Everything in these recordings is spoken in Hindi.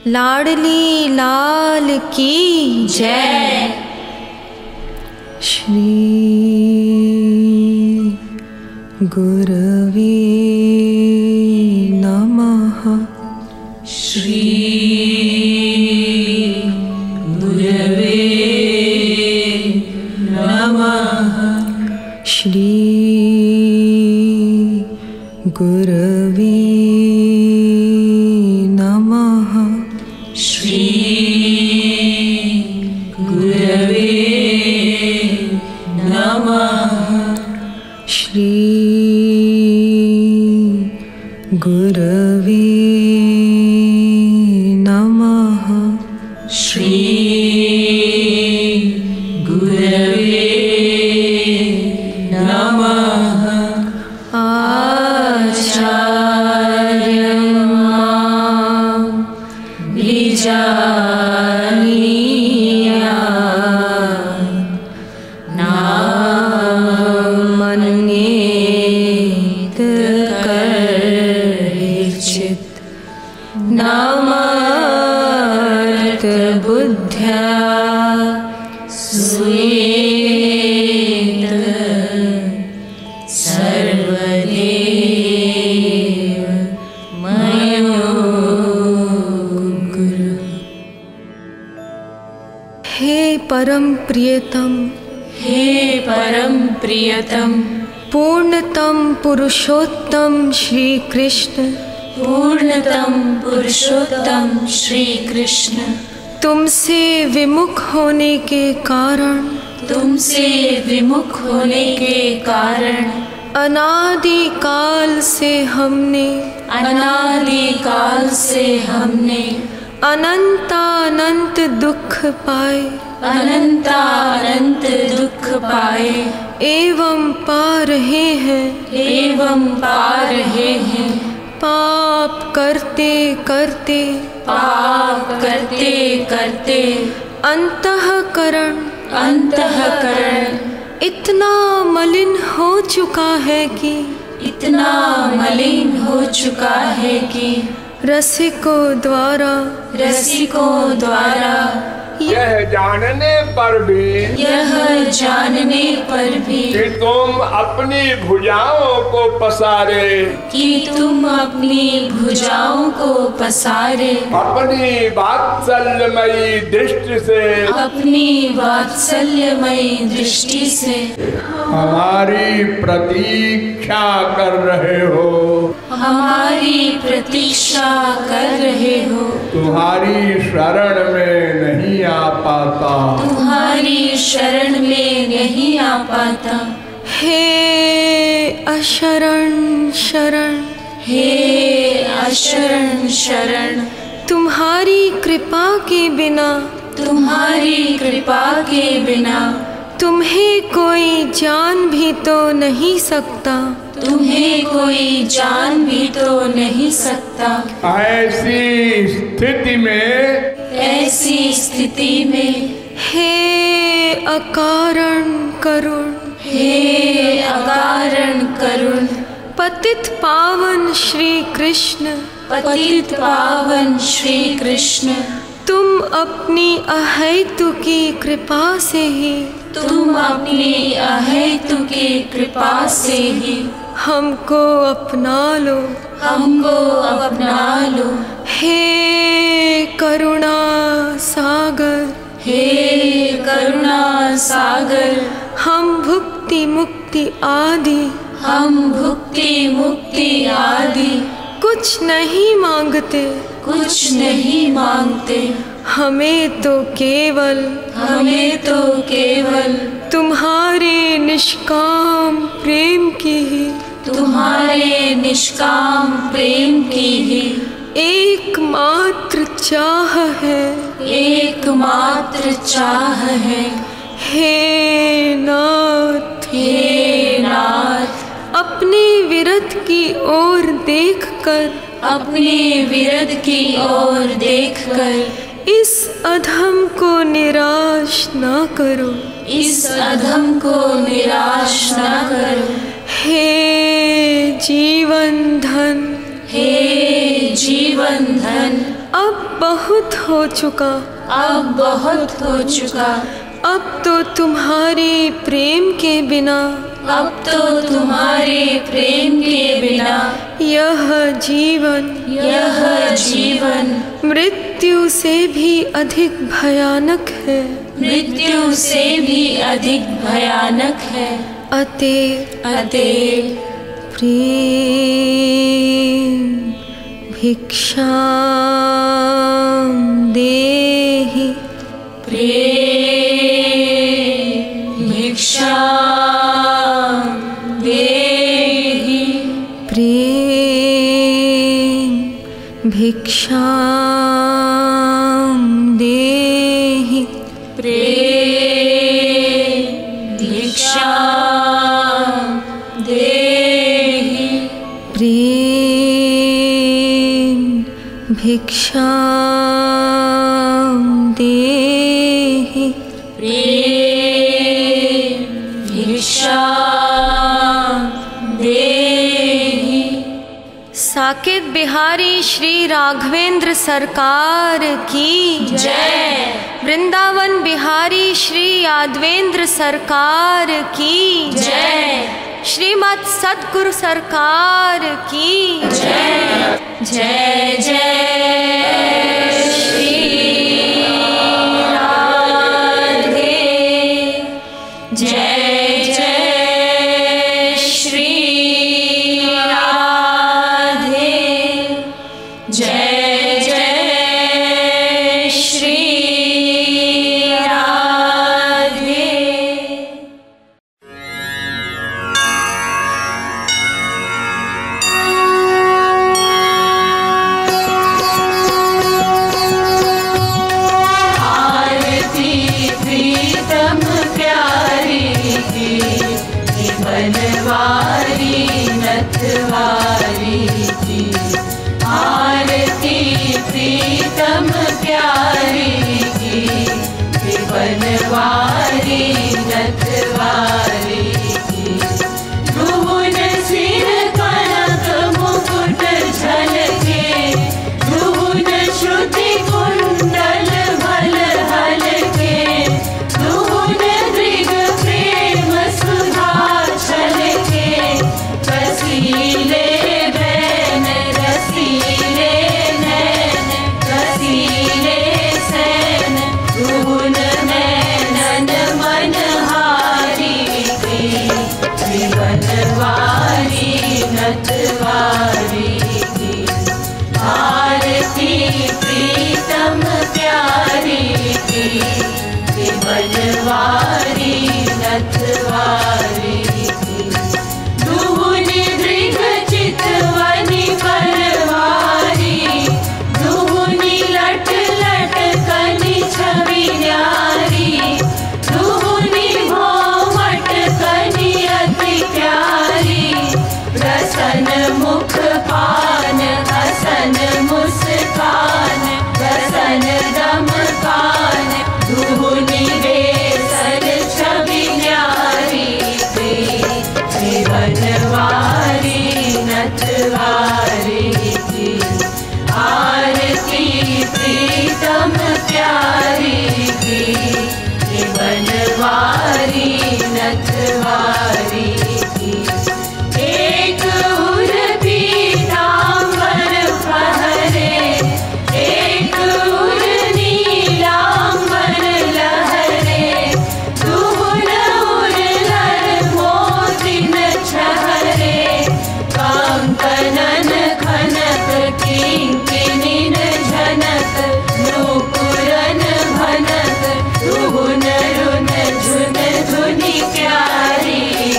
लाडली लाल की जय। श्री गुरवे नमः। श्री गुरवे नमः। श्री गुरवे नमः। श्री गुरवे नमः। श्री गुरवे नमः। श्री गुरवे नमः। आचार्यं मां बीजानीयात् नामन्येत कर्हिचित् नामार्थबुद्ध्या सूयेत सर्वदेव मयो गुरु। हे परम प्रियतम, हे परम प्रियतम, पूर्णतम पुरुषोत्तम श्री कृष्ण, पूर्णतम पुरुषोत्तम श्री कृष्ण, तुमसे विमुख होने के कारण, तुमसे विमुख होने के कारण अनादि काल से हमने अनंतानंत दुख पाए, अनंतानंत दुख पाए एवं पा रहे हैं, पाप करते करते अंतःकरण इतना मलिन हो चुका है कि रसिकों द्वारा यह जानने पर भी कि तुम अपनी भुजाओं को पसारे, अपनी वात्सल्यमयी दृष्टि से हमारी प्रतीक्षा कर रहे हो, तुम्हारी शरण में नहीं आ पाता, हे अशरण शरण, तुम्हारी कृपा के बिना तुम्हें कोई जान भी तो नहीं सकता, ऐसी स्थिति में हे अकारण करुण, पतित पावन श्री कृष्ण, तुम अपनी अहेतुकी कृपा से ही हमको अपना लो, हे करुणा सागर, हम भुक्ति मुक्ति आदि कुछ नहीं मांगते, हमें तो केवल तुम्हारे निष्काम प्रेम की ही एकमात्र चाह है, हे नाथ, अपने विरत की ओर देखकर इस अधम को निराश न करो, हे जीवन धन, अब बहुत हो चुका, अब बहुत हो चुका। अब तो तुम्हारे प्रेम के बिना, अब तो तुम्हारे प्रेम के बिना यह जीवन, यह जीवन मृत्यु से भी अधिक भयानक है, मृत्यु से भी अधिक भयानक है। अतएव अतएव प्रेम भिक्षां देहि, प्रेम भिक्षां देहि, प्रेम भिक्षां देहि, प्रेम भिक्षां देहि, प्रेम भिक्षां देहि, प्रेम भिक्षां देहि। साकेत बिहारी श्री राघवेंद्र सरकार की जय। वृंदावन बिहारी श्री यादवेंद्र सरकार की जय। श्रीमद् सद्गुरु सरकार की जय। जय जय श्री राधे, जय जय श्री राधे, जय जय श्री राधे। आरती प्रीतम प्यारी की, बनवारी नथवारी की। आरती प्रीतम प्यारी की, बनवारी नथवारी की। भुवन सिर कनक मुकुट झलके, भुवन श्रुति कुंडल भल हलके। भुवन दृग प्रेम सुधा छलके, रसीले बैन रसीले नैन, रसीले सैन भुवन नैनन मनहारी के। बनवारी नथवारी की, आरती प्रीतम प्यारी की, बनवारी नथवारी की। दुहुनि दृग चितवनि परवारी, दुहुनि लट लट कनि छवि न्यारी। दुहुनि भौमट कनि अति प्यारी, प्रसन्न मुख पान हसन मुस्कान, प्रसन्न दम कान। दुहुनि बेसन छवि न्यारी के, बनवारी नथवारी की। आरती प्रीतम प्यारी की, बनवारी नथवारी की। एक उर पीतांबर फहरे, एक उर नीलांबर लहरे। दुहुन उर लर मोतिन छहरे, कंकनन खनक किंकिनिन झनक। नूपुरन भनक, दुहुन रुन झुन धुनि प्यारी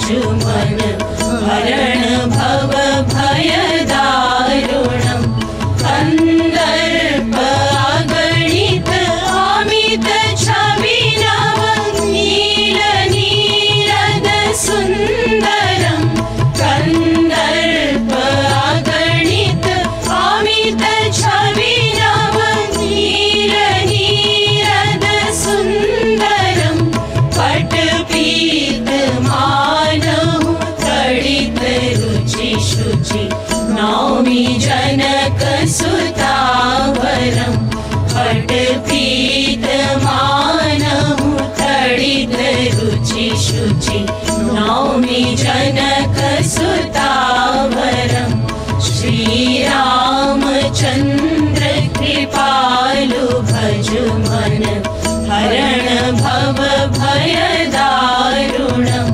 भजु मन हरण भव भय दारुणम् कन्दर्प अगणित अमित छवि नव नील नीरद सुन्दरम् कन्दर्प अगणित अमित छवि नव नील नीरद सुन्दरम् पटपीत मानहु तडित रुचि शुचि नौमि जनक सुतावरम् पटपीत मानहु तडित रुचि शुचि नौमि जनक सुतावरम् श्रीरामचन्द्र कृपालु भजु मन हरण भव भय दारुणम्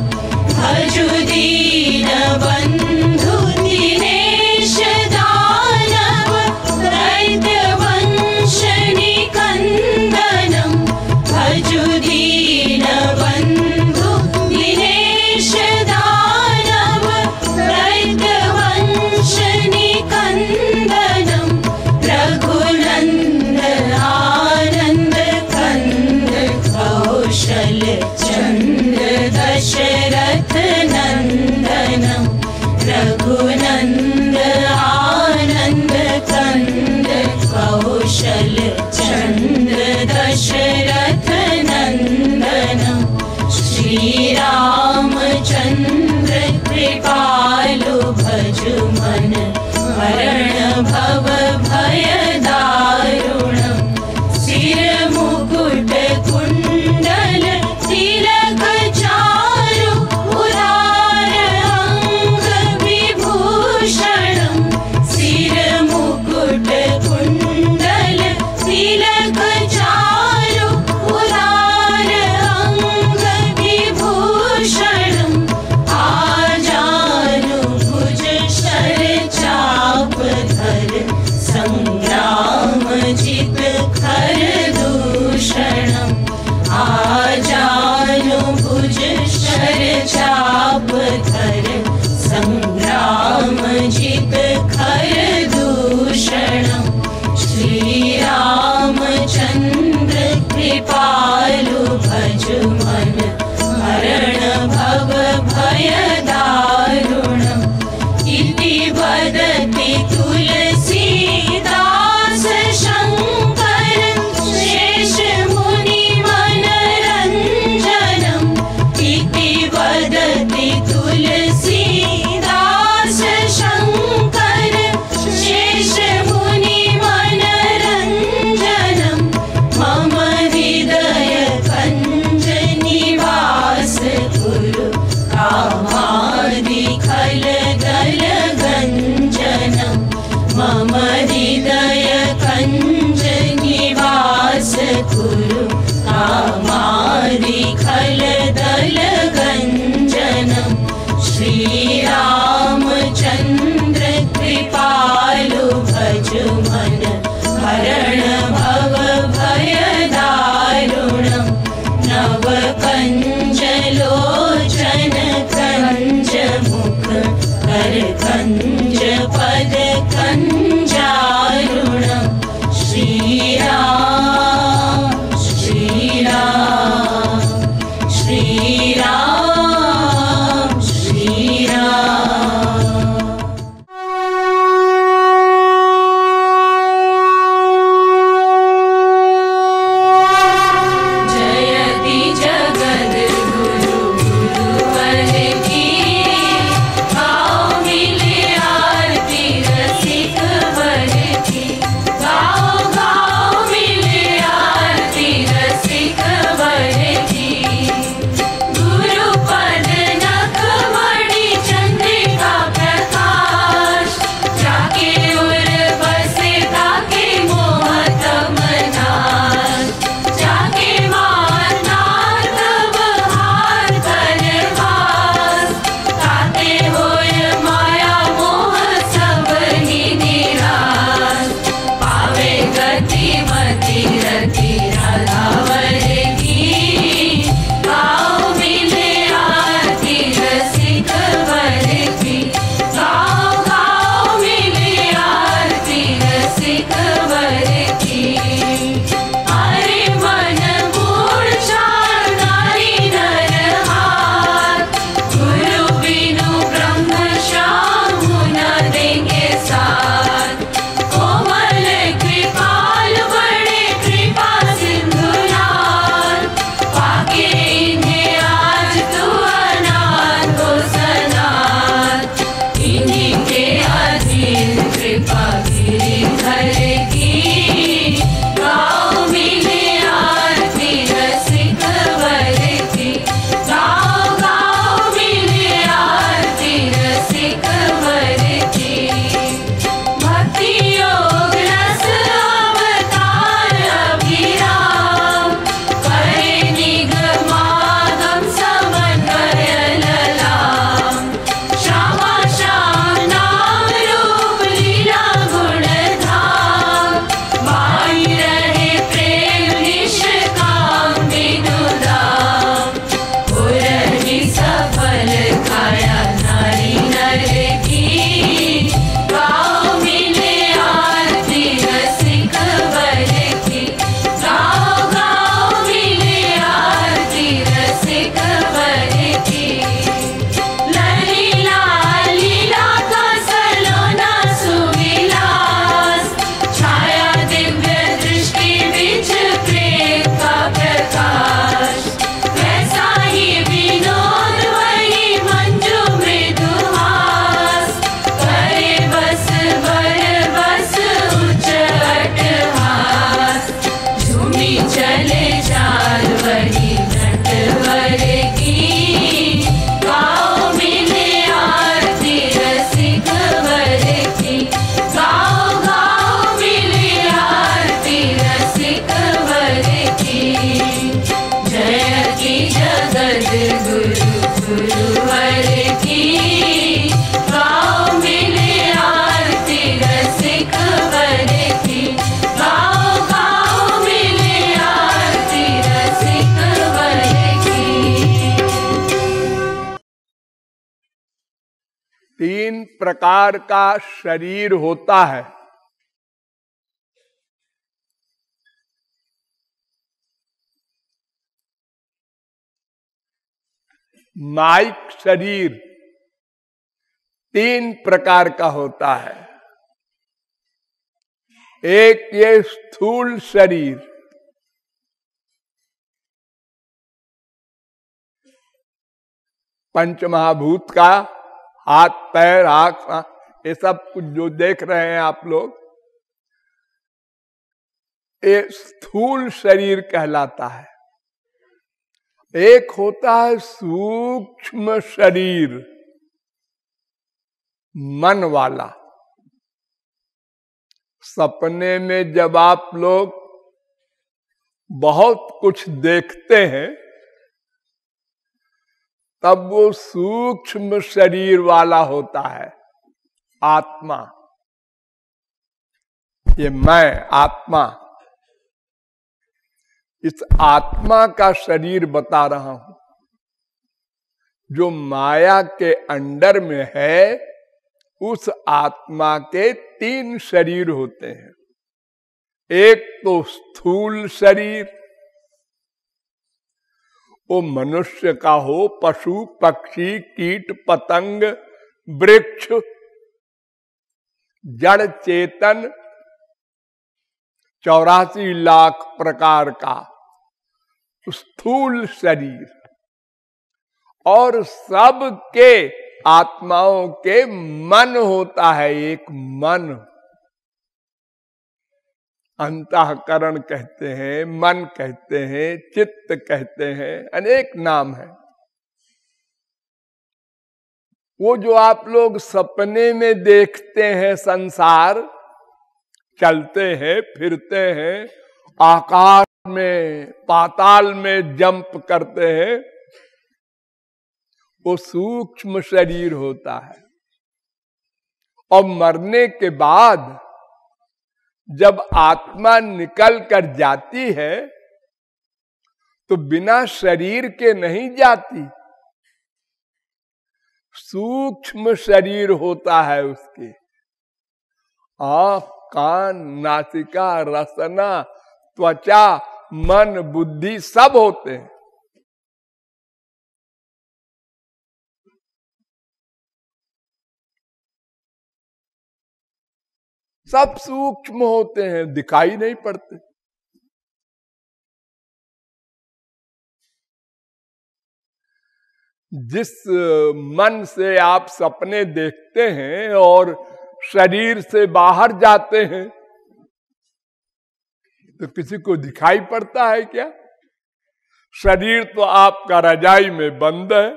भजु दीन बन्धु दिनेश दानव दैत्यवंश निकन्दनम् भजु दीन बन्धु दिनेश दानव दैत्यवंश निकन्दनम् रघुनन्द आनन्द कन्द कौशल चन्द्र दशरथ नन्दनम् रघुनन्द आनन्द कन्द कौशल चन्द्र दशरथ नन्दनम् श्रीरामचन्द्र कृपालु भजु मन हरण भव भय दारुणम् सिर मुकुट कुण्डल तिलक चारु उदार अंग विभूषण तीन प्रकार का शरीर होता है। माइक शरीर तीन प्रकार का होता है। एक ये स्थूल शरीर, पंचमहाभूत का, हाथ पैर आंख ये सब कुछ जो देख रहे हैं आप लोग, ये स्थूल शरीर कहलाता है। एक होता है सूक्ष्म शरीर, मन वाला। सपने में जब आप लोग बहुत कुछ देखते हैं तब वो सूक्ष्म शरीर वाला होता है, आत्मा। ये मैं आत्मा, इस आत्मा का शरीर बता रहा हूं। जो माया के अंडर में है, उस आत्मा के तीन शरीर होते हैं। एक तो स्थूल शरीर, वो मनुष्य का हो, पशु पक्षी कीट पतंग वृक्ष जड़ चेतन 84 लाख प्रकार का स्थूल शरीर, और सबके आत्माओं के मन होता है, एक मन। अंतःकरण कहते हैं, मन कहते हैं, चित्त कहते हैं, अनेक नाम है। वो जो आप लोग सपने में देखते हैं, संसार चलते हैं फिरते हैं, आकाश में पाताल में जंप करते हैं, वो सूक्ष्म शरीर होता है। और मरने के बाद जब आत्मा निकल कर जाती है तो बिना शरीर के नहीं जाती, सूक्ष्म शरीर होता है उसके। आँख कान नासिका रसना त्वचा मन बुद्धि सब होते हैं। सब सूक्ष्म होते हैं, दिखाई नहीं पड़ते। जिस मन से आप सपने देखते हैं और शरीर से बाहर जाते हैं तो किसी को दिखाई पड़ता है क्या? शरीर तो आपका रजाई में बंद है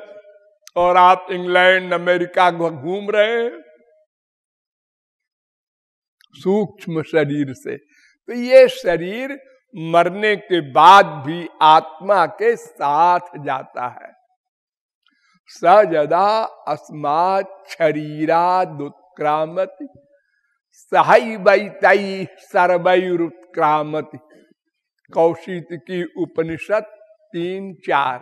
और आप इंग्लैंड अमेरिका घूम रहे हैं सूक्ष्म शरीर से। तो ये शरीर मरने के बाद भी आत्मा के साथ जाता है। सजदा अस्मात् शरीरादुत्क्रामति सहैवैतैः सर्वैरुत्क्रामति। कौशिकी उपनिषद 3-4।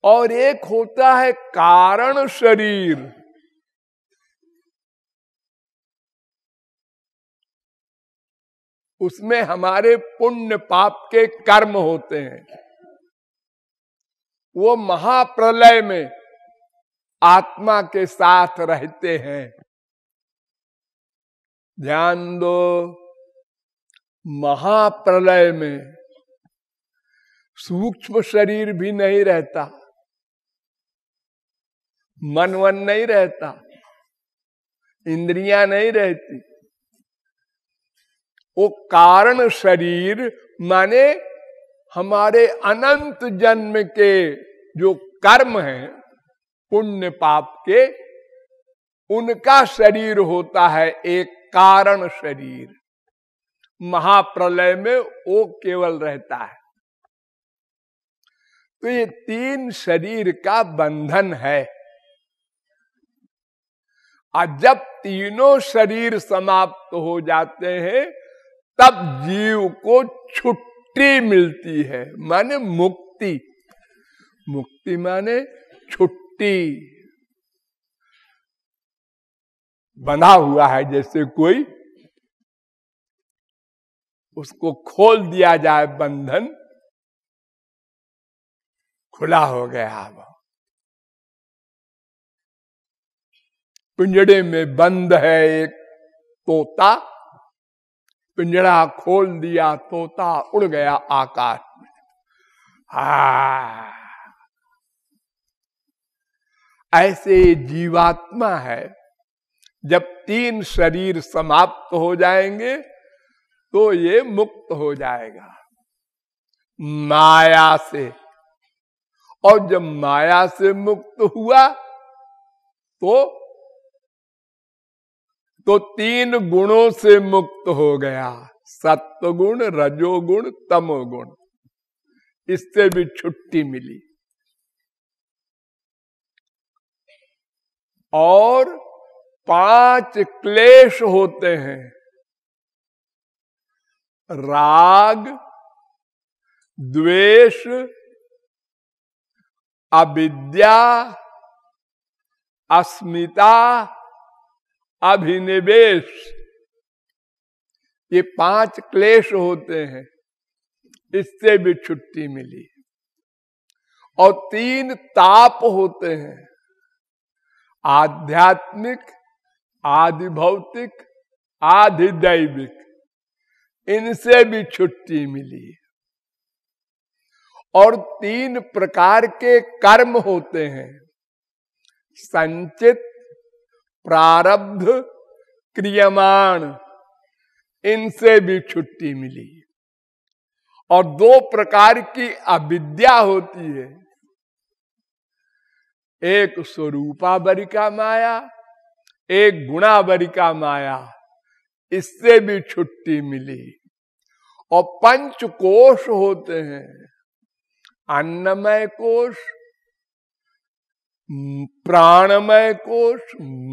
और एक होता है कारण शरीर। उसमें हमारे पुण्य पाप के कर्म होते हैं। वो महाप्रलय में आत्मा के साथ रहते हैं। ध्यान दो, महाप्रलय में सूक्ष्म शरीर भी नहीं रहता, मन वन नहीं रहता, इंद्रियां नहीं रहती। वो कारण शरीर माने हमारे अनंत जन्म के जो कर्म हैं पुण्य पाप के, उनका शरीर होता है एक कारण शरीर। महाप्रलय में वो केवल रहता है। तो ये तीन शरीर का बंधन है। और जब तीनों शरीर समाप्त हो जाते हैं तब जीव को छुट्टी मिलती है, माने मुक्ति। मुक्ति माने छुट्टी। बंधा हुआ है जैसे कोई, उसको खोल दिया जाए, बंधन खुला हो गया। अब पिंजड़े में बंद है एक तोता, पिंजड़ा खोल दिया, तोता उड़ गया आकाश में। ऐसे जीवात्मा है, जब 3 शरीर समाप्त हो जाएंगे तो ये मुक्त हो जाएगा माया से। और जब माया से मुक्त हुआ तो 3 गुणों से मुक्त हो गया, सत्वगुण, रजोगुण, तमोगुण। इससे भी छुट्टी मिली। और 5 क्लेश होते हैं, राग, द्वेष, अविद्या, अस्मिता, अभिनिवेश। ये 5 क्लेश होते हैं, इससे भी छुट्टी मिली। और 3 ताप होते हैं, आध्यात्मिक, आदि भौतिक, आदि दैविक। इनसे भी छुट्टी मिली। और 3 प्रकार के कर्म होते हैं, संचित, प्रारब्ध, क्रियमाण। इनसे भी छुट्टी मिली। और 2 प्रकार की अविद्या होती है, एक स्वरूपावरिका माया, एक गुणावरिका माया। इससे भी छुट्टी मिली। और 5 कोश होते हैं, अन्नमय कोश, प्राणमय कोश,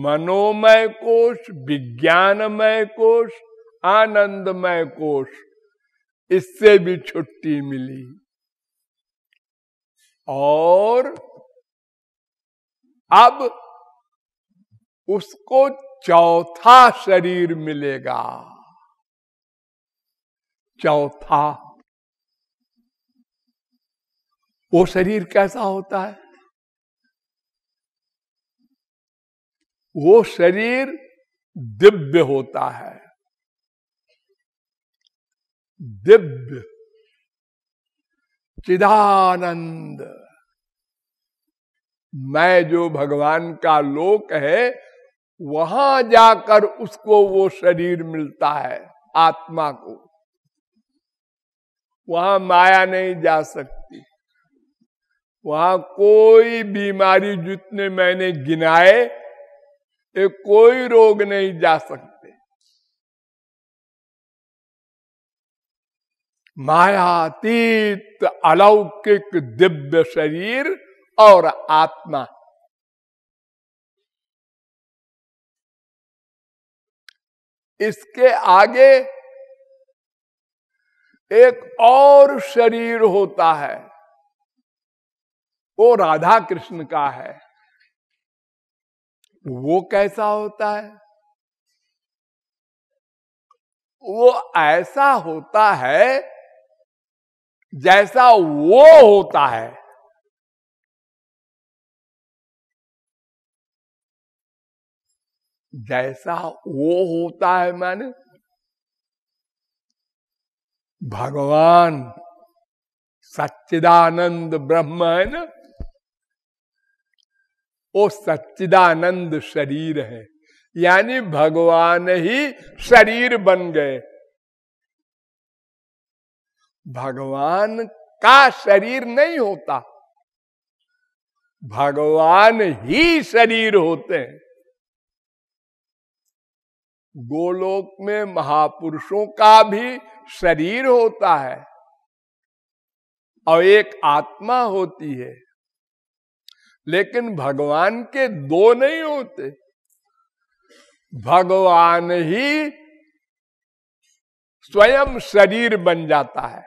मनोमय कोश, विज्ञानमय कोश, आनंदमय कोश। इससे भी छुट्टी मिली। और अब उसको 4था शरीर मिलेगा। 4था। वो शरीर कैसा होता है? वो शरीर दिव्य होता है। दिव्य, चिदानंद। मैं जो भगवान का लोक है, वहां जाकर उसको वो शरीर मिलता है, आत्मा को। वहां माया नहीं जा सकती। वहां कोई बीमारी, जितने मैंने गिनाए, ये कोई रोग नहीं जा सकते। मायातीत अलौकिक दिव्य शरीर और आत्मा। इसके आगे एक और शरीर होता है, वो राधा कृष्ण का है। वो कैसा होता है? वो ऐसा होता है जैसा वो होता है। जैसा वो होता है माने भगवान सच्चिदानंद ब्रह्म है ना, वो सच्चिदानंद शरीर है। यानी भगवान ही शरीर बन गए। भगवान का शरीर नहीं होता, भगवान ही शरीर होते हैं। गोलोक में महापुरुषों का भी शरीर होता है और एक आत्मा होती है, लेकिन भगवान के 2 नहीं होते। भगवान ही स्वयं शरीर बन जाता है।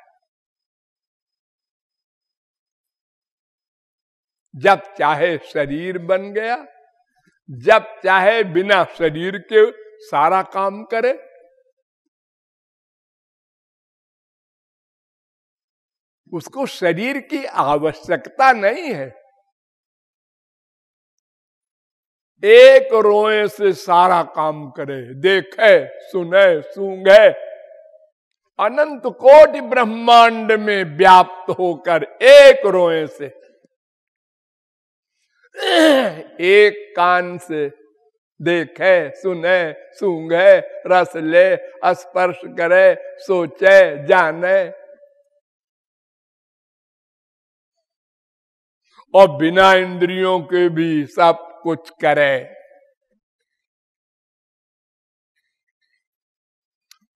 जब चाहे शरीर बन गया, जब चाहे बिना शरीर के सारा काम करे। उसको शरीर की आवश्यकता नहीं है। एक रोए से सारा काम करे, देखे, सुने, सूंघे, अनंत कोटि ब्रह्मांड में व्याप्त होकर एक रोए से, एक कान से देखे, सुने, सूंघे, रस ले, स्पर्श करे, सोचे, जाने, और बिना इंद्रियों के भी सब कुछ करे।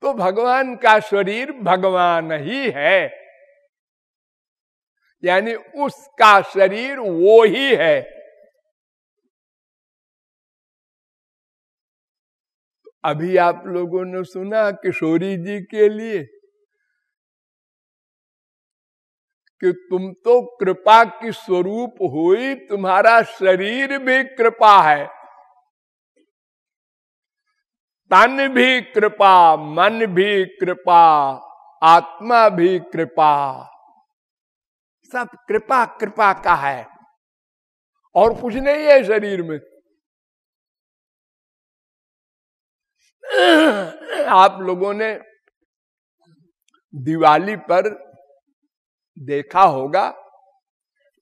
तो भगवान का शरीर भगवान ही है, यानी उसका शरीर वो ही है। अभी आप लोगों ने सुना किशोरी जी के लिए कि तुम तो कृपा की स्वरूप हुई, तुम्हारा शरीर भी कृपा है, तन भी कृपा, मन भी कृपा, आत्मा भी कृपा, सब कृपा कृपा का है और कुछ नहीं है शरीर में। आप लोगों ने दिवाली पर देखा होगा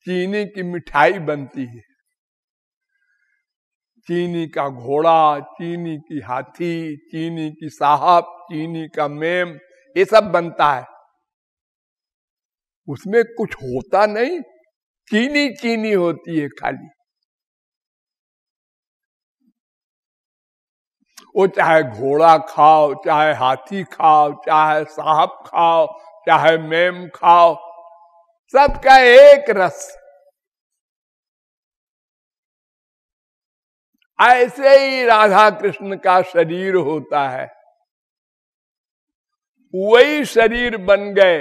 चीनी की मिठाई बनती है, चीनी का घोड़ा, चीनी की हाथी, चीनी की साहब, चीनी का मेम, ये सब बनता है। उसमें कुछ होता नहीं, चीनी चीनी होती है खाली। वो चाहे घोड़ा खाओ, चाहे हाथी खाओ, चाहे साहब खाओ, चाहे मेम खाओ, सबका एक रस। ऐसे ही राधा कृष्ण का शरीर होता है, वही शरीर बन गए।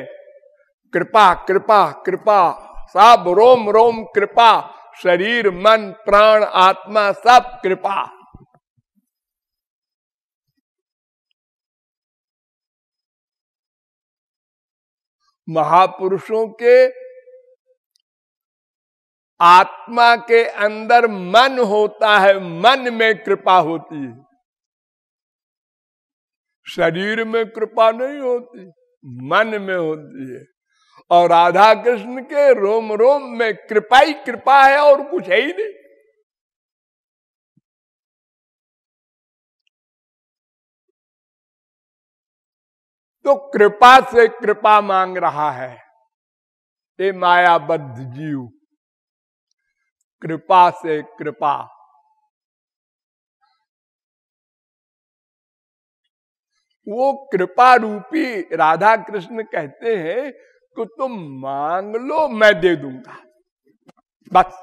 कृपा कृपा कृपा, सब रोम रोम कृपा, शरीर मन प्राण आत्मा सब कृपा। महापुरुषों के आत्मा के अंदर मन होता है, मन में कृपा होती है, शरीर में कृपा नहीं होती, मन में होती है। और राधा कृष्ण के रोम रोम में कृपा ही कृपा है और कुछ है ही नहीं। तो कृपा से कृपा मांग रहा है ये मायाबद्ध जीव, कृपा से कृपा। वो कृपा रूपी राधा कृष्ण कहते हैं कि तुम मांग लो मैं दे दूंगा, बस।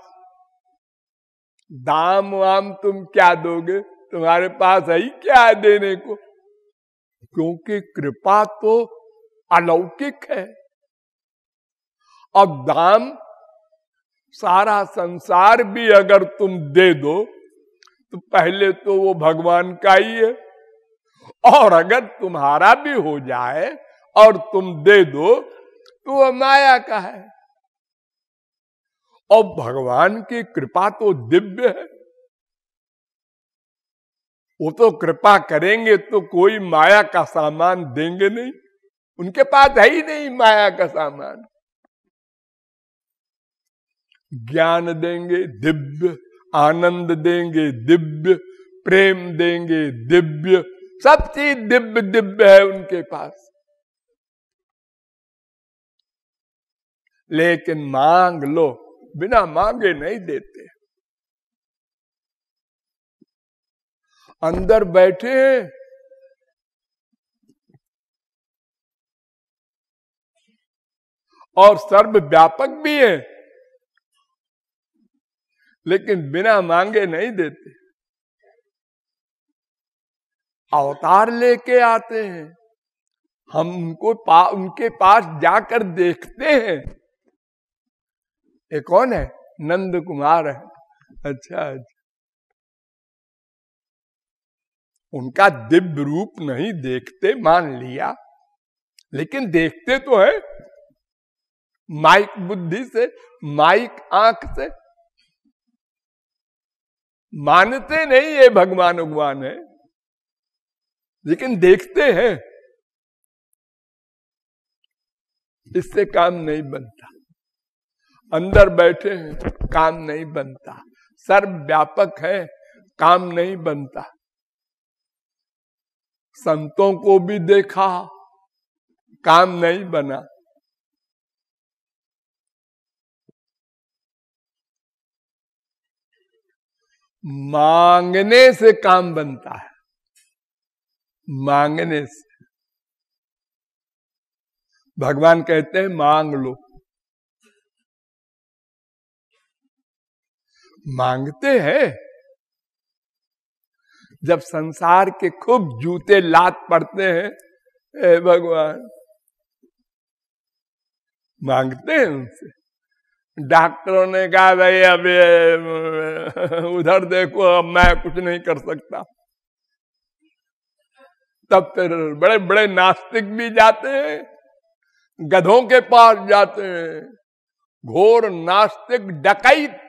दाम वाम तुम क्या दोगे, तुम्हारे पास है ही क्या है देने को, क्योंकि कृपा तो अलौकिक है। अब दाम सारा संसार भी अगर तुम दे दो तो पहले तो वो भगवान का ही है, और अगर तुम्हारा भी हो जाए और तुम दे दो तो वो माया का है। और भगवान की कृपा तो दिव्य है, वो तो कृपा करेंगे तो कोई माया का सामान देंगे नहीं, उनके पास है ही नहीं माया का सामान। ज्ञान देंगे दिव्य, आनंद देंगे दिव्य, प्रेम देंगे दिव्य, सब चीज दिव्य दिव्य है उनके पास। लेकिन मांग लो, बिना मांगे नहीं देते। अंदर बैठे हैं, और सर्वव्यापक भी है, लेकिन बिना मांगे नहीं देते। अवतार लेके आते हैं, हम उनके पास जाकर देखते हैं ये कौन है, नंद कुमार है। अच्छा, उनका दिव्य रूप नहीं देखते, मान लिया, लेकिन देखते तो है माइक बुद्धि से, माइक आंख से। मानते नहीं ये भगवान भगवान है, लेकिन देखते हैं। इससे काम नहीं बनता। अंदर बैठे हैं, काम नहीं बनता। सर्वव्यापक है, काम नहीं बनता। संतों को भी देखा, काम नहीं बना। मांगने से काम बनता है, मांगने से। भगवान कहते हैं मांग लो। मांगते हैं। जब संसार के खूब जूते लात पड़ते हैं, ए भगवान, मांगते हैं उनसे। डॉक्टरों ने कहा भाई अब उधर देखो, अब मैं कुछ नहीं कर सकता। तब फिर बड़े बड़े नास्तिक भी जाते हैं, गधों के पास जाते हैं। घोर नास्तिक डकैत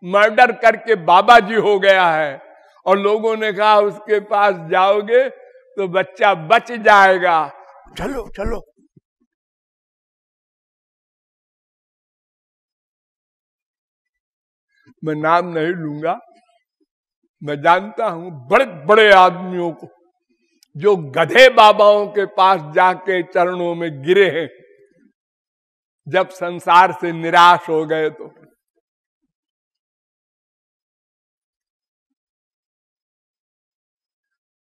मर्डर करके बाबा जी हो गया है, और लोगों ने कहा उसके पास जाओगे तो बच्चा बच जाएगा, चलो चलो। मैं नाम नहीं लूंगा, मैं जानता हूं बड़े बड़े आदमियों को जो गधे बाबाओं के पास जाके चरणों में गिरे हैं, जब संसार से निराश हो गए तो।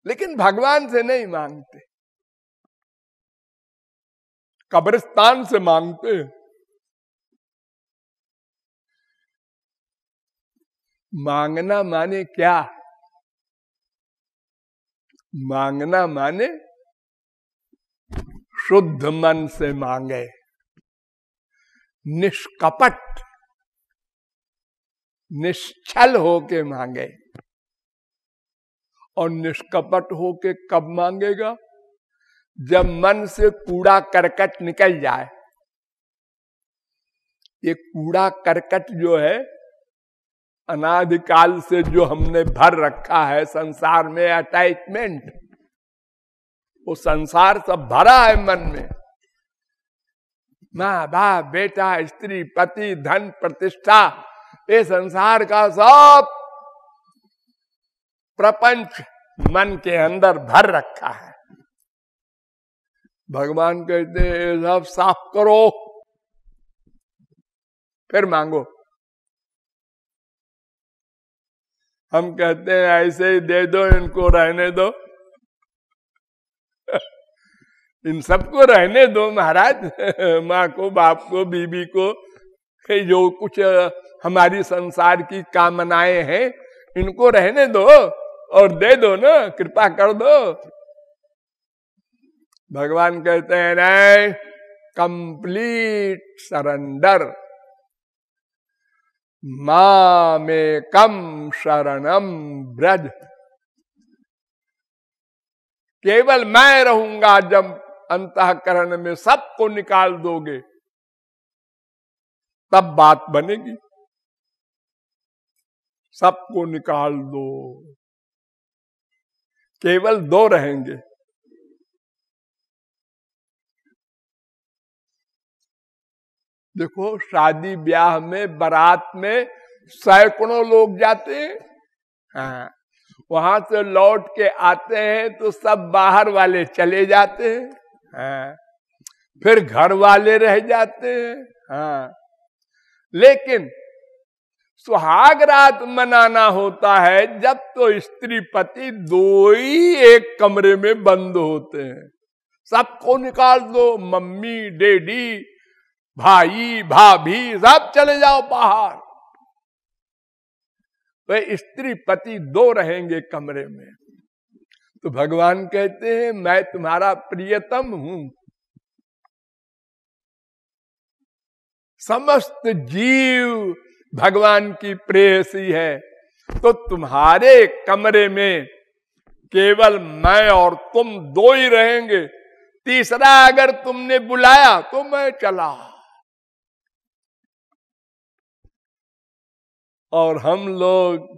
लेकिन भगवान से नहीं मांगते, कब्रिस्तान से मांगते। मांगना माने क्या? मांगना माने शुद्ध मन से मांगे, निष्कपट निश्चल होके मांगे। और निष्कपट होके कब मांगेगा? जब मन से कूड़ा करकट निकल जाए। ये कूड़ा करकट जो है, अनादिकाल से जो हमने भर रखा है संसार में, अटैचमेंट, वो संसार सब भरा है मन में। माँ बाप, बेटा, स्त्री, पति, धन, प्रतिष्ठा, ये संसार का सब प्रपंच मन के अंदर भर रखा है। भगवान कहते हैं सब साफ करो, फिर मांगो। हम कहते हैं ऐसे ही दे दो, इनको रहने दो। इन सबको रहने दो महाराज, माँ को, बाप को, बीबी को, जो कुछ हमारी संसार की कामनाएं हैं, इनको रहने दो और दे दो ना, कृपा कर दो। भगवान कहते हैं नहीं, कंप्लीट सरेंडर, मामेकम शरणम ब्रज। केवल मैं रहूंगा। जब अंतःकरण में सबको निकाल दोगे तब बात बनेगी। सबको निकाल दो, केवल दो रहेंगे। देखो, शादी ब्याह में, बारात में सैकड़ों लोग जाते हैं। हाँ, वहां से लौट के आते हैं तो सब बाहर वाले चले जाते हैं। हाँ, फिर घर वाले रह जाते हैं। हाँ, लेकिन सुहाग रात मनाना होता है जब तो स्त्री पति दो ही एक कमरे में बंद होते हैं। सबको निकाल दो, मम्मी, डैडी, भाई, भाभी, सब चले जाओ बाहर। तो स्त्री पति दो रहेंगे कमरे में। तो भगवान कहते हैं मैं तुम्हारा प्रियतम हूं। समस्त जीव भगवान की प्रेयसी है, तो तुम्हारे कमरे में केवल मैं और तुम दो ही रहेंगे, तीसरा अगर तुमने बुलाया तो मैं चला। और हम लोग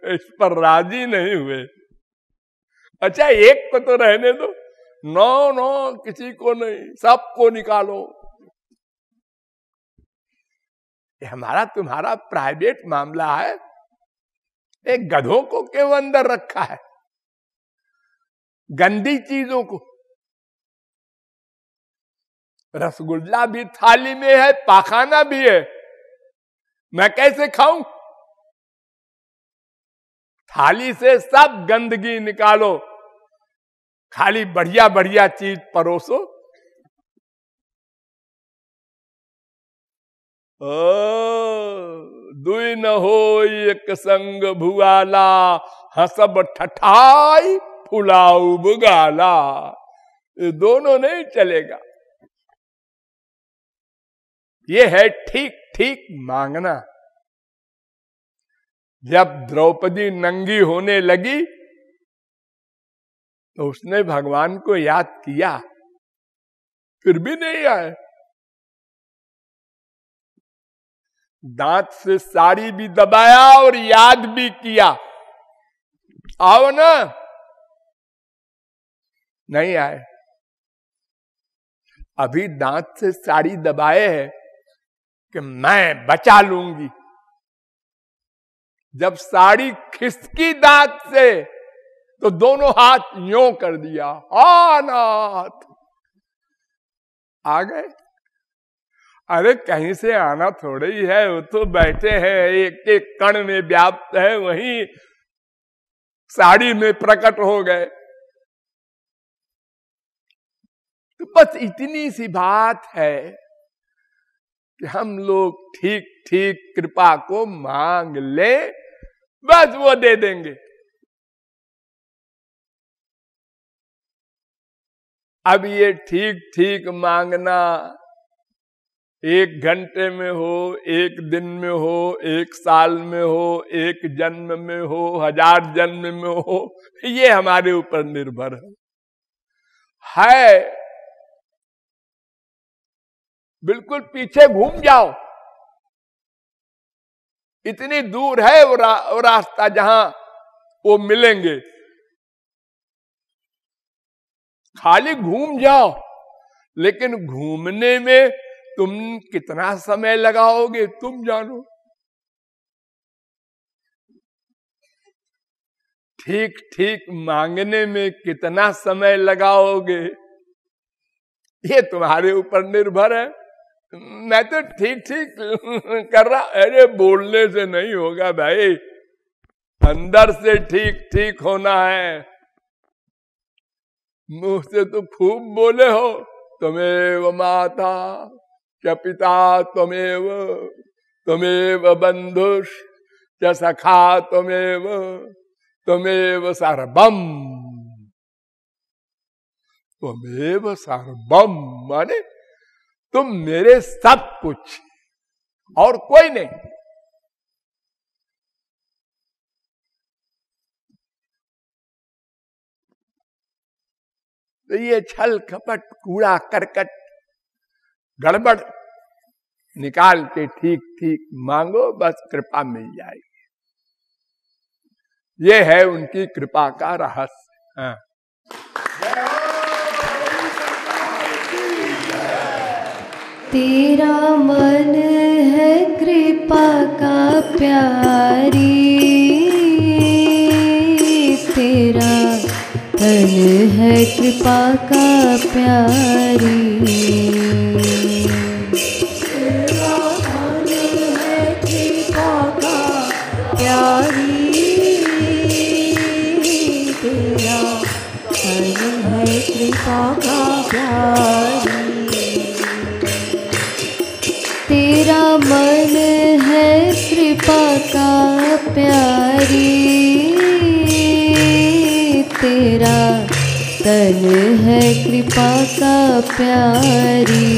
इस पर राजी नहीं हुए। अच्छा, एक को तो रहने दो। नो नो, किसी को नहीं, सबको निकालो। ये हमारा तुम्हारा प्राइवेट मामला है। एक गधों को क्यों अंदर रखा है, गंदी चीजों को। रसगुल्ला भी थाली में है, पाखाना भी है, मैं कैसे खाऊं? थाली से सब गंदगी निकालो, खाली बढ़िया बढ़िया चीज परोसो। दुई न हो एक संग भुआला, हसब ठठाई फुलाऊ बुगाला। ये दोनों नहीं चलेगा। ये है ठीक ठीक मांगना। जब द्रौपदी नंगी होने लगी तो उसने भगवान को याद किया, फिर भी नहीं आए। दांत से साड़ी भी दबाया और याद भी किया, आओ ना, नहीं आए। अभी दांत से साड़ी दबाए है कि मैं बचा लूंगी। जब साड़ी खिसकी दांत से तो दोनों हाथ यूं कर दिया, हा नाथ, आ गए। अरे कहीं से आना थोड़ी ही है, वो तो बैठे हैं, एक एक कण में व्याप्त है, वहीं साड़ी में प्रकट हो गए। तो बस इतनी सी बात है कि हम लोग ठीक ठीक कृपा को मांग ले, बस वो दे देंगे। अब ये ठीक ठीक मांगना 1 घंटे में हो, 1 दिन में हो, 1 साल में हो, 1 जन्म में हो, 1000 जन्म में हो, ये हमारे ऊपर निर्भर है। बिल्कुल पीछे घूम जाओ, इतनी दूर है वो रास्ता जहां वो मिलेंगे। खाली घूम जाओ, लेकिन घूमने में तुम कितना समय लगाओगे तुम जानो। ठीक ठीक मांगने में कितना समय लगाओगे ये तुम्हारे ऊपर निर्भर है। मैं तो ठीक ठीक कर रहा, अरे बोलने से नहीं होगा भाई, अंदर से ठीक ठीक होना है। मुंह से तो खूब बोले हो, त्वमेव माता च पिता त्वमेव, त्वमेव बंधुष च सखा त्वमेव, त्वमेव सर्वम, त्वमेव सर्वम माने तुम मेरे सब कुछ और कोई नहीं। तो ये छल कपट कूड़ा करकट गड़बड़ निकाल के ठीक ठीक मांगो, बस कृपा मिल जाएगी। ये है उनकी कृपा का रहस्य। हाँ। तेरा मन है कृपा का प्यारी, तेरा तन है कृपा का प्यारी, तेरा मन है कृपा का प्यारी, तेरा तन है कृपा का प्यारी, तेरा मन है कृपा का प्यारी, तेरा तन है कृपा का प्यारी,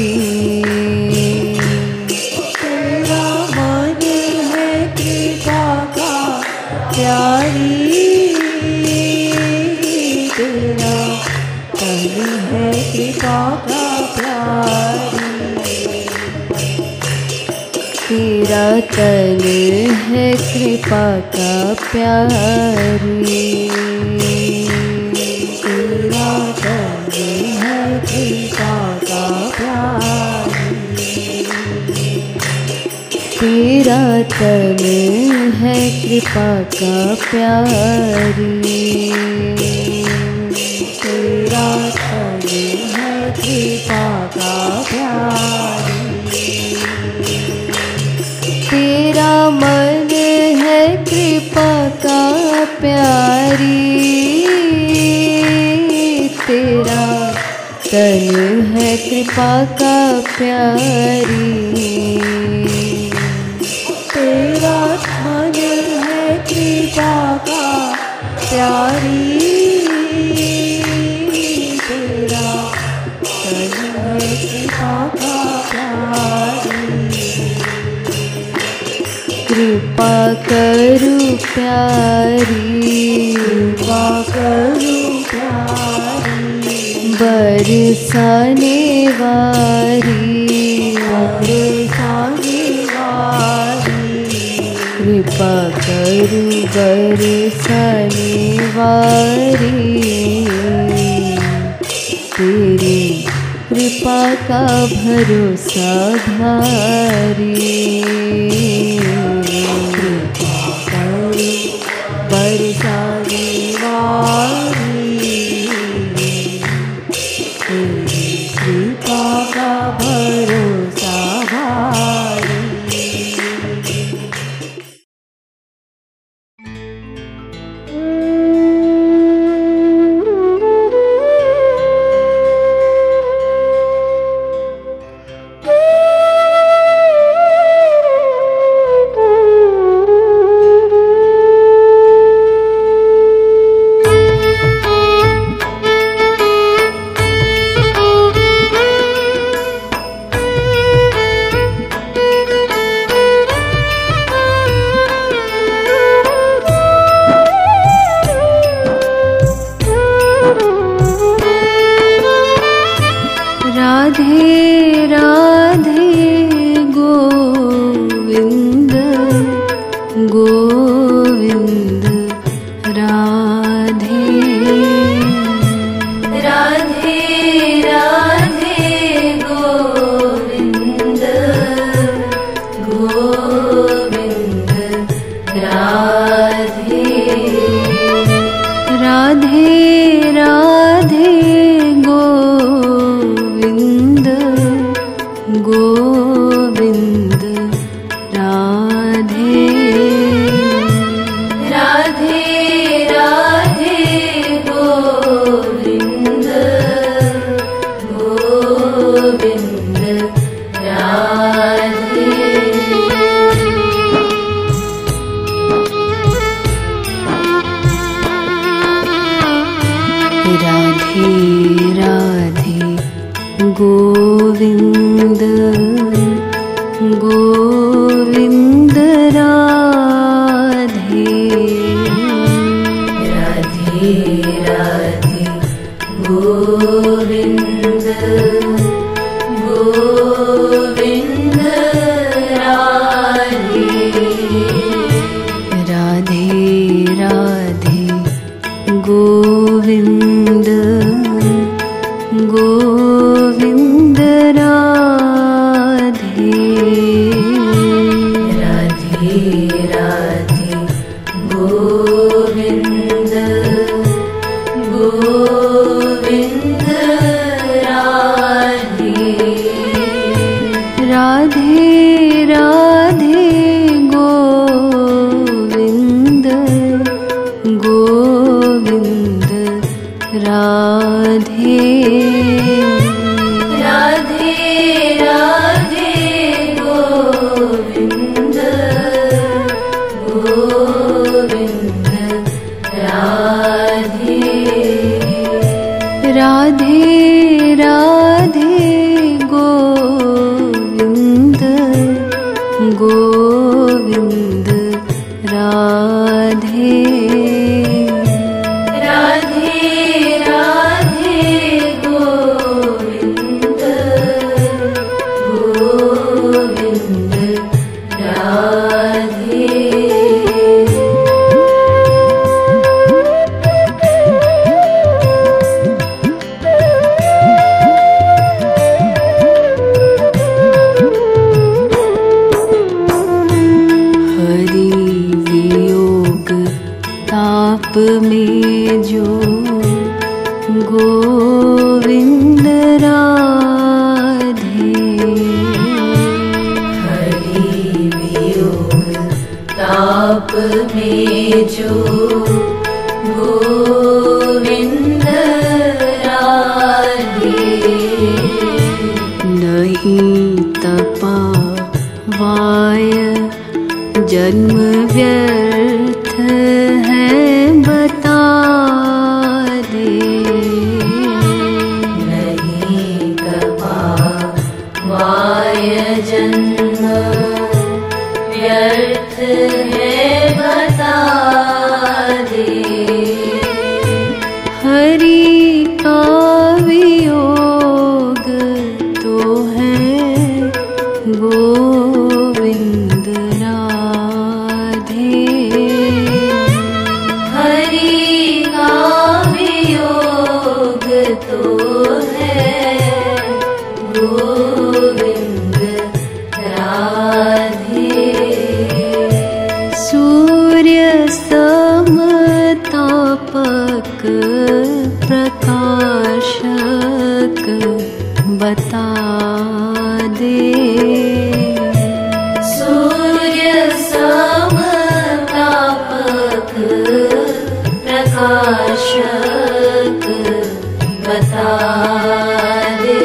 तेरा मन तेरा तन है कृपा का प्यारी, तेरा तन है कृपा का प्यारी, तेरा तन है कृपा का प्यारी, तेरा तन है कृपा का प्यारी, तेरा मन है कृपा का प्यारी, तेरा तन है कृपा का प्यारी, तेरा मन है कृपा का प्यारी, तेरा तन है कृपा का प्यारी, कृपा करू प्यारी, कृपा करू प्यारी, बरसाने वारी, बरसाने वारी, कृपा करू बरसाने वारी, तेरी कृपा का भरोसा भारी, कृपा करू बरसाने वारी, तेरी कृपा का भरोसा भारी। राधे राधे गोविंद गोविंद राधे, राधे राधे गोविंद गोविंद राधे, राधे राधे गोविंद गोविंद राधे, राधे राधे गोविंद गोविंद राधे, राधे राधे गोविंद गोविंद राधे, राधे राधे गोविंद गोविंद राधे, राधे राधे गोविंद गोविंद राधे, राधे राधे गोविंद गोविंद राधे, राधे राधे गोविंद गोविंद राधे, राधे राधे गोविंद गोविंद राधे, राधे राधे गोविंद गोविंद राधे, राधे राधे में जो गोविंद राधे, हरि वियोग ताप में जो गोविंद राधे, नहीं तपा वाय जन्म व्यर्थ है बता दे, नहीं तपा वाय जन्म व्यर्थ है बता दे, हरि का वियोग तो है गोविंद राधे, हरि का वियोग तो है गोविंद राधे, सूर्य समतापक प्रकाशक बता दे, सूर्य समतापक प्रकाशक बता दे,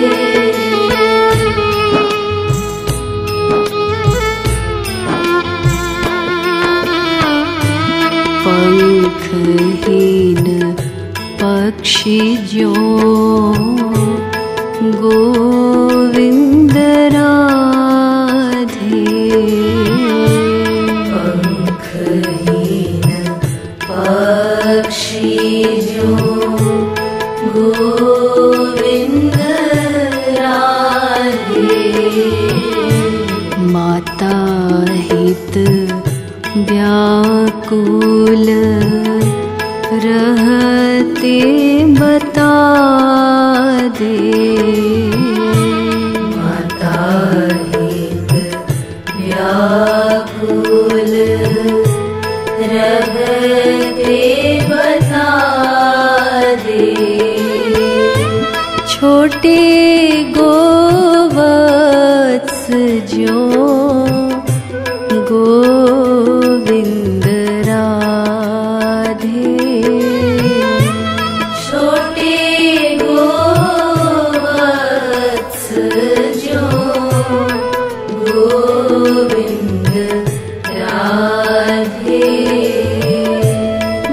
पंखहीन पक्षी जो गोविंद राधे, पंखहीन पक्षी जो गोविंद राधे, माता हित व्याकुल रहते बता दे, माता हित व्याकुल रहते बता दे, छोटे गोवत्स जो गोविंद राधे, छोटे गोवत्स जो गोविंद राधे,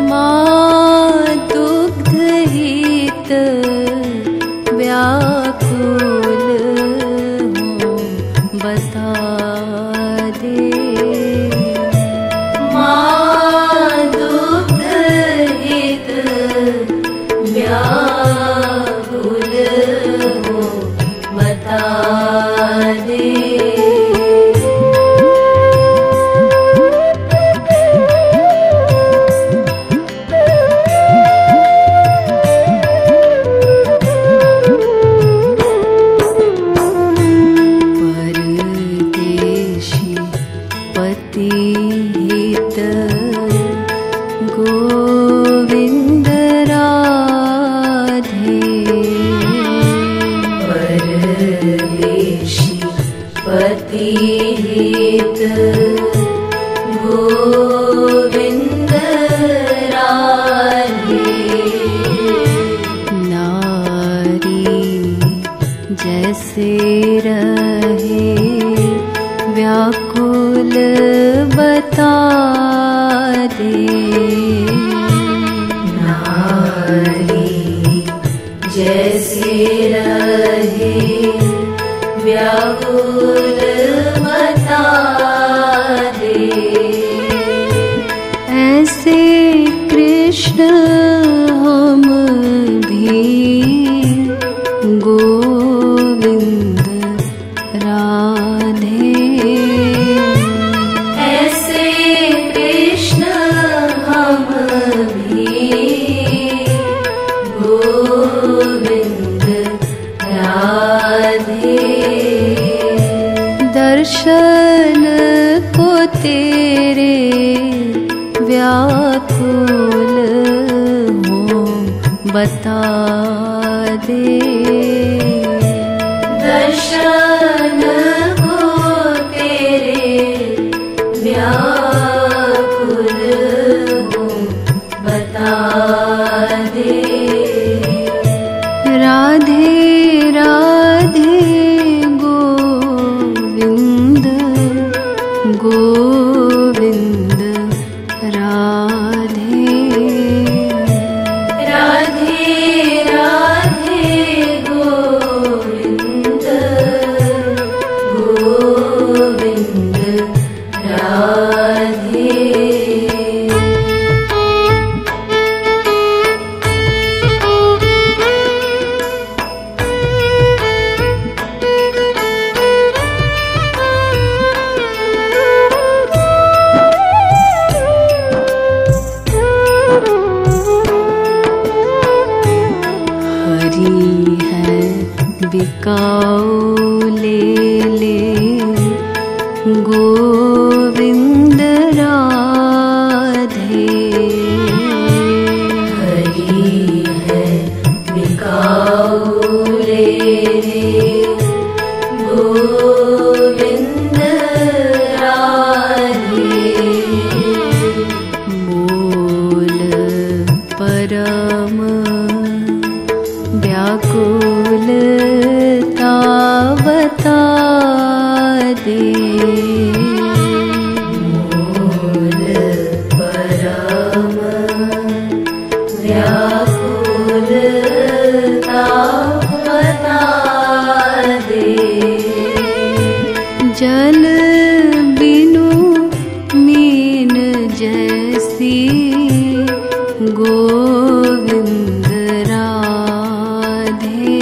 माँ दुग्धहित व्याकुल हो बता दे, माँ दुग्धहित व्याकुल हो बता दे, परदेशी पतिहित गोविंद राधे, परदेशी पतिहित गोविंद राधे, नारी जैसे रहे व्याकुल बता दे, नारी जैसे रहे व्याकुल बता दे, ऐसे कृष्ण हम भी गोविंद राधे, ऐसे कृष्ण हम भी गोविंद राधे, दर्शन को तेरे व्याकुल बता दे। दर्शन को तेरे व्याकुल हूँ, बता दे। राधे राधे गोविंद गोविंद राधे। राधे राधे गोविंद गोविंद राधे। बिकाऊ ले ले गोविंद राधे। हरि है बिकाऊ ले ले गोविंद राधे। बोल परम व्याकुलता बता दे। बोल परम व्याकुलता बता दे। जल बिनु मीन जैसी गोविंद राधे।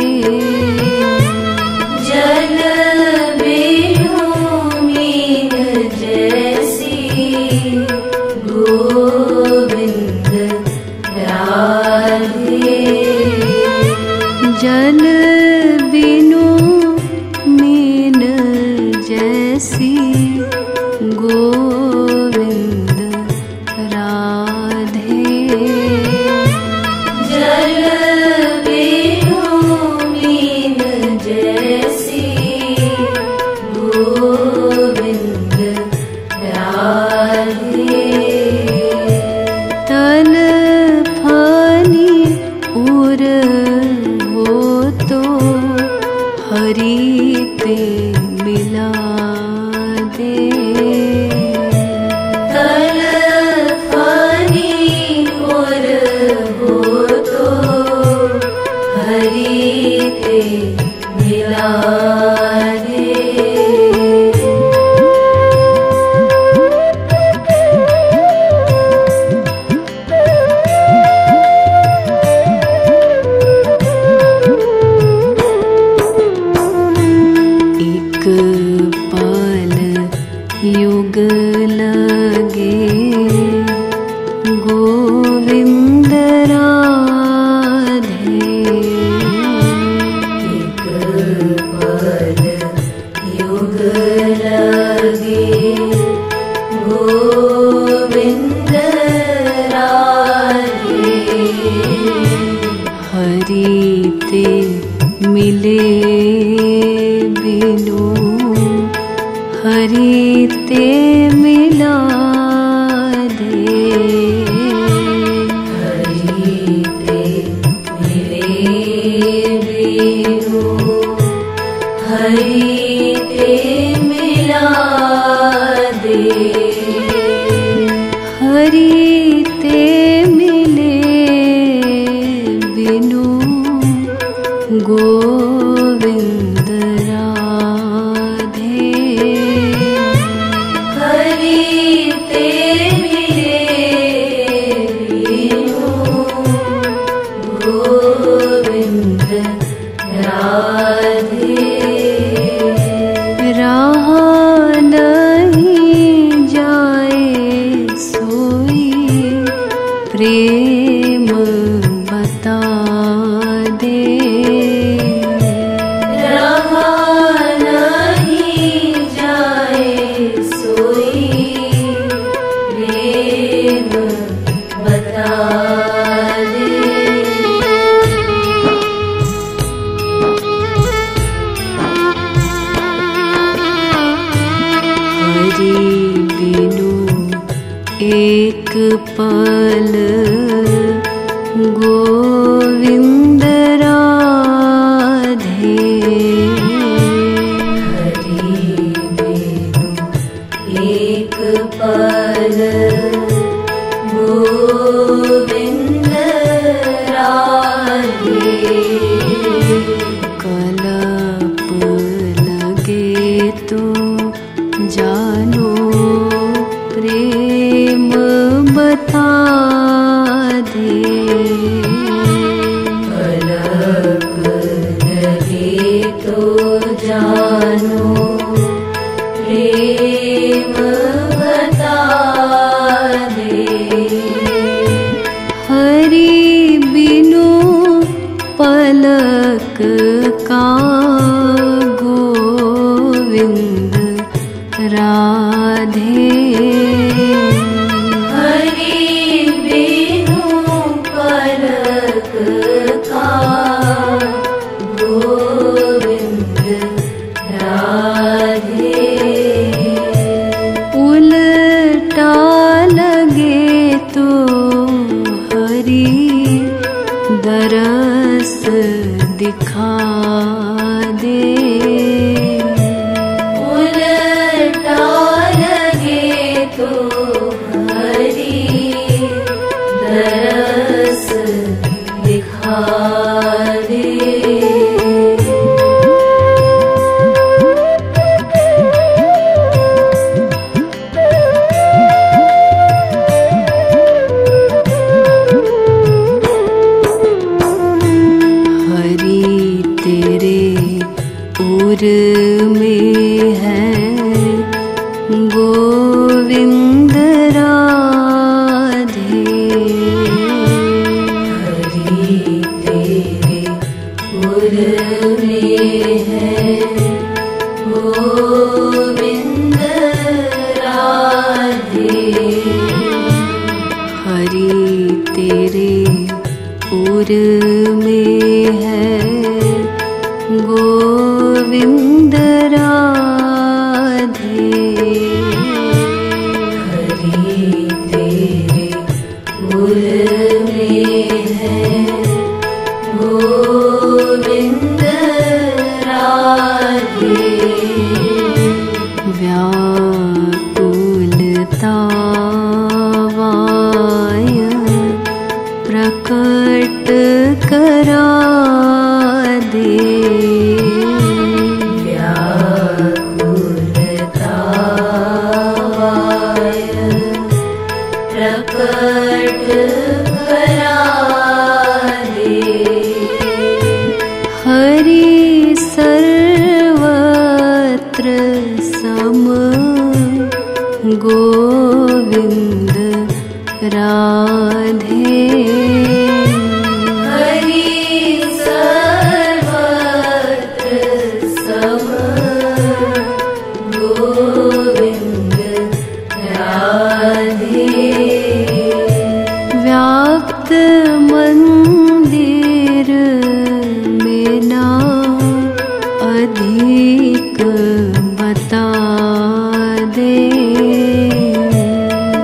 जल बिनु मीन जैसी गोविंद राधे। जल बिनु मीन जैसी गोविंद राधे। जल बिनु मीन जैसी गोविंद राधे। तल फानी उर हो तो हरि ते मिला दे। तल फानी और हो तो हरि ते मिला दे। एक पल युग लगे गोविंद राधे। एक पल युग लगे गोविंद राधे। हरि ते मिले बिनु हरि ते मिला दे। हरि ते मिले बिनु हरि ते मिला दे। हरि ते मिले बिनु गोविंद राधे। हरि हरि बिनु एक पल गोविंद राधे। हरि बिनु एक पल गोविंद राधे। कलप लगे तो जानो प्रेम बता दे। कलप लगे तो जानो प्रेम बता दे। हरि बिनु पलक का गोविंद राधे। हरि बिनु पलक का गोविंद राधे। उल्टा लगे तो हरि दरस दिखा दे। उल्टा लगे तो हरि दरस दिखा दे। हरि तेरे उर में है गोविंद राधे। हरि तेरे उर में है गोविंद राधे। हरि तेरे उर में है गोविंद राधे। हरि तेरे उर में है गोविंद राधे। व्याकुलता वाय प्रकट करा दे। व्याकुलता वाय प्रकट करा दे। हरि सर्वत्र सम गोविंद राधे। हरि सर्वत्र सम गोविंद राधे। व्याप्त मंदिर में ना अधिक बता दे।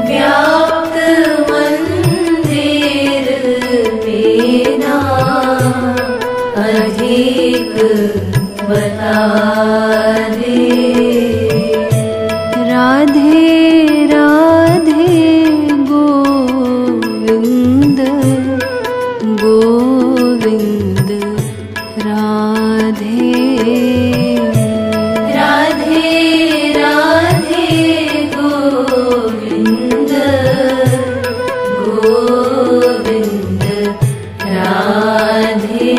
व्याप्त मंदिर में ना अधिक बता दे। राधे राधे गोविंद गोविंद राधे। राधे राधे गोविंद गोविंद राधे।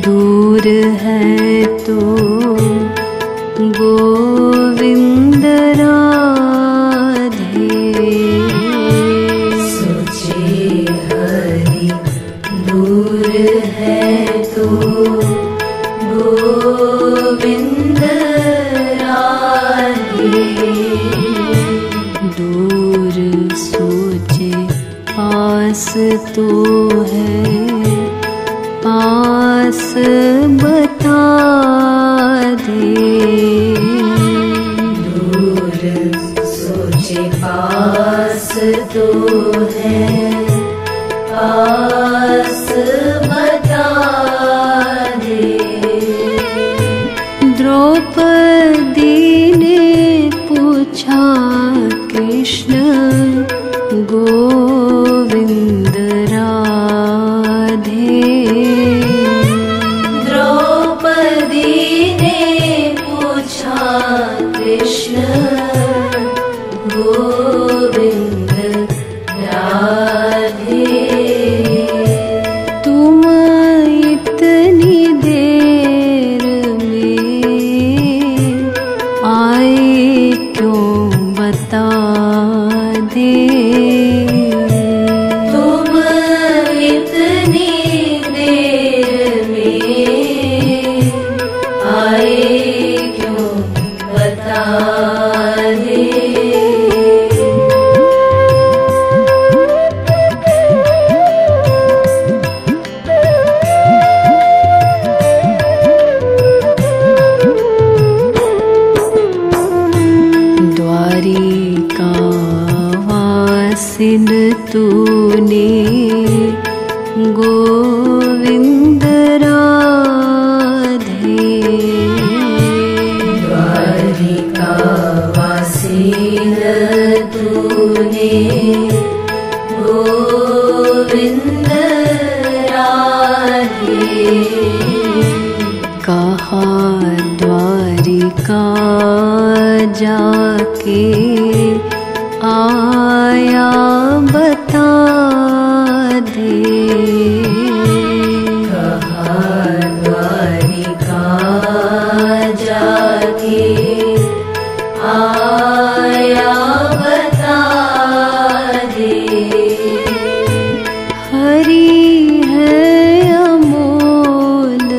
दूर है तो गोविंद राधे। सोचे हरि दूर पास तो है, पास बता दे। दूर सोचे पास तो है, पास बता दे। द्रौपदी ने पूछा कृष्ण गोविंद राधे। द्रौपदी ने पूछा कृष्ण गोविंद राधे। तुम इतनी देर में आए क्यों बता दे। तुम इतनी देर में आए क्यों बता दे। द्वारिका वासिन तूने गोविंद राधे। द्वारिका वासिन तूने गोविंद राधे। कहा द्वारिका जाके आया बता दे। कहा द्वारिका जाके आया बता दे। हरि है अमोल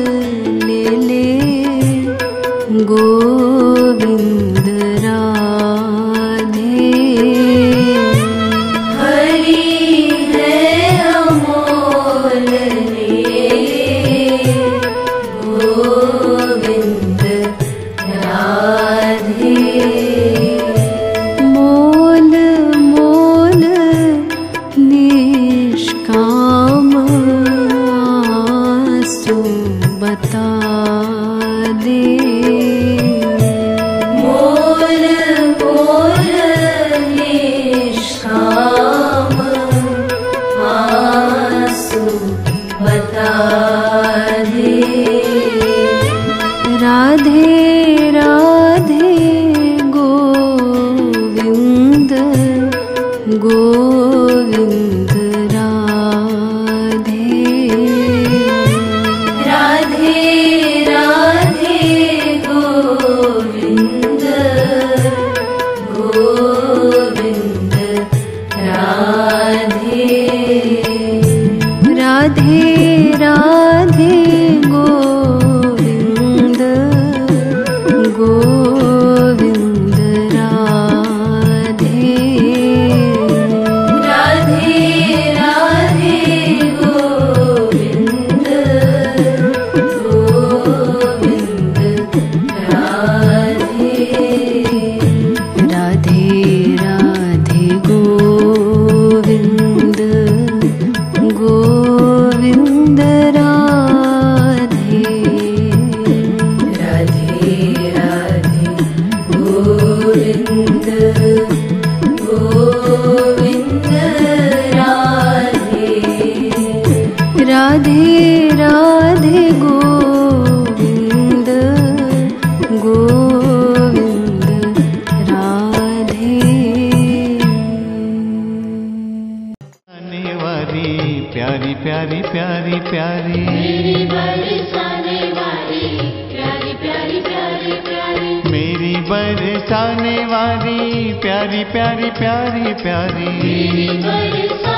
ले ले गोविंद राधे। हरि है अमोल ले गोविंद राधे। मोल मोल निष्काम आंसू बता दे। मोल मोल निष्काम आंसू बता दे। राधे राधे गोविंद गोविंद राधे। राधे राधे गोविंद गोविंद राधे। राधे राधे गोविंद गोविंद राधे। राधे राधे गोविंद गोविंद राधे। राधे राधे गोविंद गोविंद राधे। राधे राधे गोविंद गोविंद राधे। राधे राधे गोविंद गोविंद राधे। आने वाली प्यारी प्यारी प्यारी प्यारी मेरी बरसाने वाली प्यारी प्यारी प्यारी प्यारी। मेरी बरसाने वाली प्यारी प्यारी प्यारी प्यारी मेरी बरसाने